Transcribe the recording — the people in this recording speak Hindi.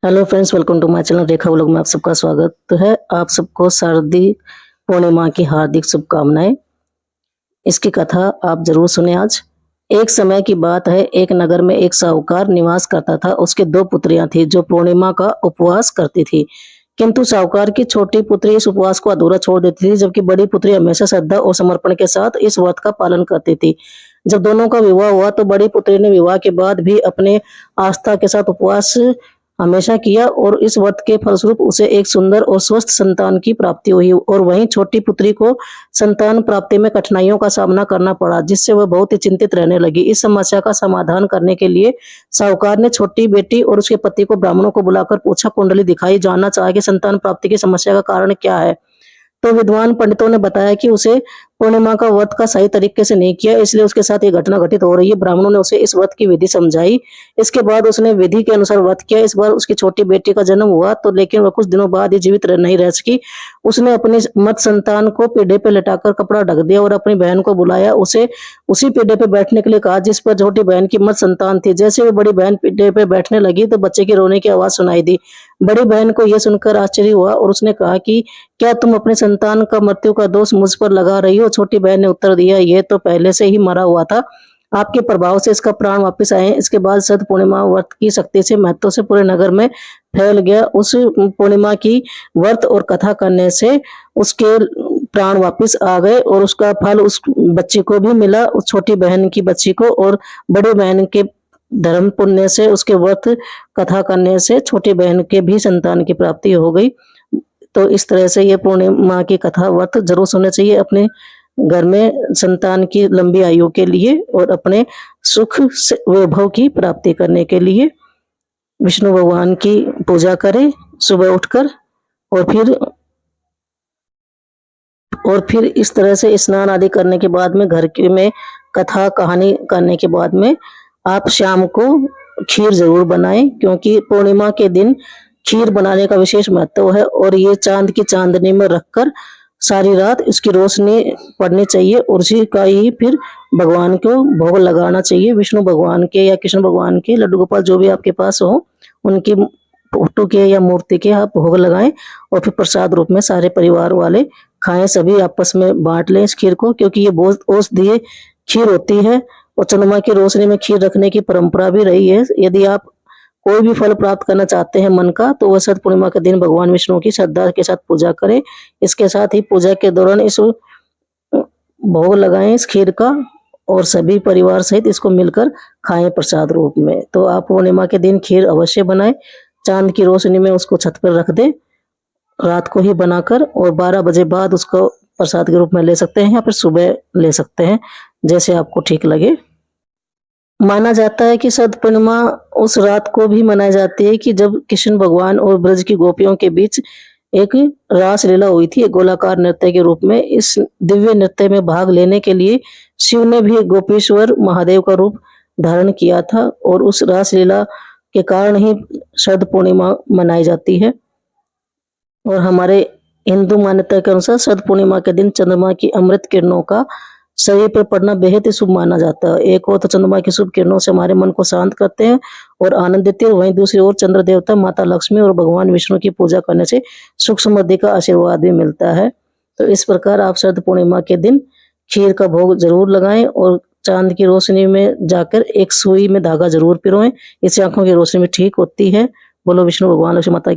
Hello friends, welcome to my channel Rekha vlog में आप सबका स्वागत है। आप सबको शारदीय पूर्णिमा की हार्दिक शुभकामनाएं। इसकी कथा आप जरूर सुने आज। एक समय की बात है, एक नगर में एक साहूकार निवास करता था। उसके दो पुत्रियां थी जो पूर्णिमा का उपवास करती थी, किंतु साहूकार की छोटी पुत्री इस उपवास को अधूरा छोड़ देती थी, जबकि बड़ी पुत्री हमेशा श्रद्धा और समर्पण के साथ इस व्रत का पालन करती थी। जब दोनों का विवाह हुआ तो बड़ी पुत्री ने विवाह के बाद भी अपने आस्था के साथ उपवास हमेशा किया और इस व्रत के फलस्वरूप उसे एक सुंदर और स्वस्थ संतान की प्राप्ति हुई। और वहीं छोटी पुत्री को संतान प्राप्ति में कठिनाइयों का सामना करना पड़ा, जिससे वह बहुत ही चिंतित रहने लगी। इस समस्या का समाधान करने के लिए साहूकार ने छोटी बेटी और उसके पति को ब्राह्मणों को बुलाकर पूछा, कुंडली दिखाई, जानना चाहा कि संतान प्राप्ति की समस्या का कारण क्या है। तो विद्वान पंडितों ने बताया कि उसे पूर्णिमा का व्रत का सही तरीके से नहीं किया, इसलिए उसके साथ ये घटना घटित हो रही है। ब्राह्मणों ने उसे इस व्रत की विधि समझाई। इसके बाद उसने विधि के अनुसार व्रत किया। इस बार उसकी छोटी बेटी का जन्म हुआ, तो लेकिन वह कुछ दिनों बाद ही जीवित नहीं रह सकी। उसने अपनी मत संतान को पीढ़े पे लेटाकर कपड़ा ढक दिया और अपनी बहन को बुलाया, उसे उसी पीढ़े पे बैठने के लिए कहा जिस पर छोटी बहन की मत संतान थी। जैसे वो बड़ी बहन पीढ़े पे बैठने लगी तो बच्चे की रोने की आवाज सुनाई दी। बड़ी बहन को यह सुनकर आश्चर्य हुआ और उसने कहा कि क्या तुम अपने संतान का मृत्यु का दोष मुझ पर लगा रही हो? छोटी बहन ने उत्तर दिया, यह तो पहले से ही मरा हुआ था, आपके प्रभाव से इसका प्राण वापस आए। इसके बाद शरद पूर्णिमा व्रत की शक्ति से महत्व से पूरे नगर में फैल गया। उस पूर्णिमा की व्रत और कथा करने से उसके प्राण वापस आ गए और उसका फल उस बच्ची को भी मिला, उस छोटी बहन की बच्ची को। और बड़ी बहन के धर्म पुण्य से, उसके व्रत कथा करने से छोटी बहन के भी संतान की प्राप्ति हो गई। तो इस तरह से ये पूर्णिमा की कथा व्रत जरूर सुनना चाहिए अपने घर में संतान की लंबी आयु के लिए और अपने सुख वैभव की प्राप्ति करने के लिए। विष्णु भगवान की पूजा करें सुबह उठकर और फिर इस तरह से स्नान आदि करने के बाद में घर के में कथा कहानी करने के बाद में आप शाम को खीर जरूर बनाएं, क्योंकि पूर्णिमा के दिन खीर बनाने का विशेष महत्व है। और ये चांद की चांदनी में रखकर सारी रात इसकी रोशनी पड़नी चाहिए और उसी का ही फिर भगवान को भोग लगाना चाहिए। विष्णु भगवान के या कृष्ण भगवान के, लड्डू गोपाल जो भी आपके पास हो, उनकी फोटो के या मूर्ति के आप भोग लगाएं और फिर प्रसाद रूप में सारे परिवार वाले खाएं। सभी आपस में बांट लें इस खीर को, क्योंकि ये बहुत औषधीय खीर होती है और चंद्रमा की रोशनी में खीर रखने की परंपरा भी रही है। यदि आप कोई भी फल प्राप्त करना चाहते हैं मन का, तो वह शरद पूर्णिमा के दिन भगवान विष्णु की श्रद्धा के साथ पूजा करें। इसके साथ ही पूजा के दौरान इस भोग लगाएं इस खीर का और सभी परिवार सहित इसको मिलकर खाएं प्रसाद रूप में। तो आप पूर्णिमा के दिन खीर अवश्य बनाएं, चांद की रोशनी में उसको छत पर रख दें रात को ही बनाकर, और 12 बजे बाद उसको प्रसाद के रूप में ले सकते हैं या फिर सुबह ले सकते हैं, जैसे आपको ठीक लगे। माना जाता है कि शरद पूर्णिमा उस रात को भी मनाई जाती है कि जब कृष्ण भगवान और ब्रज की गोपियों के बीच एक रास लीला हुई थी, एक गोलाकार नृत्य के रूप में। इस दिव्य नृत्य में भाग लेने के लिए शिव ने भी गोपेश्वर महादेव का रूप धारण किया था और उस रास लीला के कारण ही शरद पूर्णिमा मनाई जाती है। और हमारे हिंदू मान्यता के अनुसार शरद पूर्णिमा के दिन चंद्रमा की अमृत किरणों का शरीर पर पड़ना बेहद ही शुभ माना जाता है। एक और तो चंद्रमा की शुभ किरणों से हमारे मन को शांत करते हैं और आनंद देते हैं, वहीं दूसरी ओर चंद्र देवता, माता लक्ष्मी और भगवान विष्णु की पूजा करने से सुख समृद्धि का आशीर्वाद भी मिलता है। तो इस प्रकार आप शरद पूर्णिमा के दिन खीर का भोग जरूर लगाएं और चांद की रोशनी में जाकर एक सुई में धागा जरूर पिरोएं, इससे आंखों की रोशनी में ठीक होती है। बोलो विष्णु भगवान लक्ष्मी माता।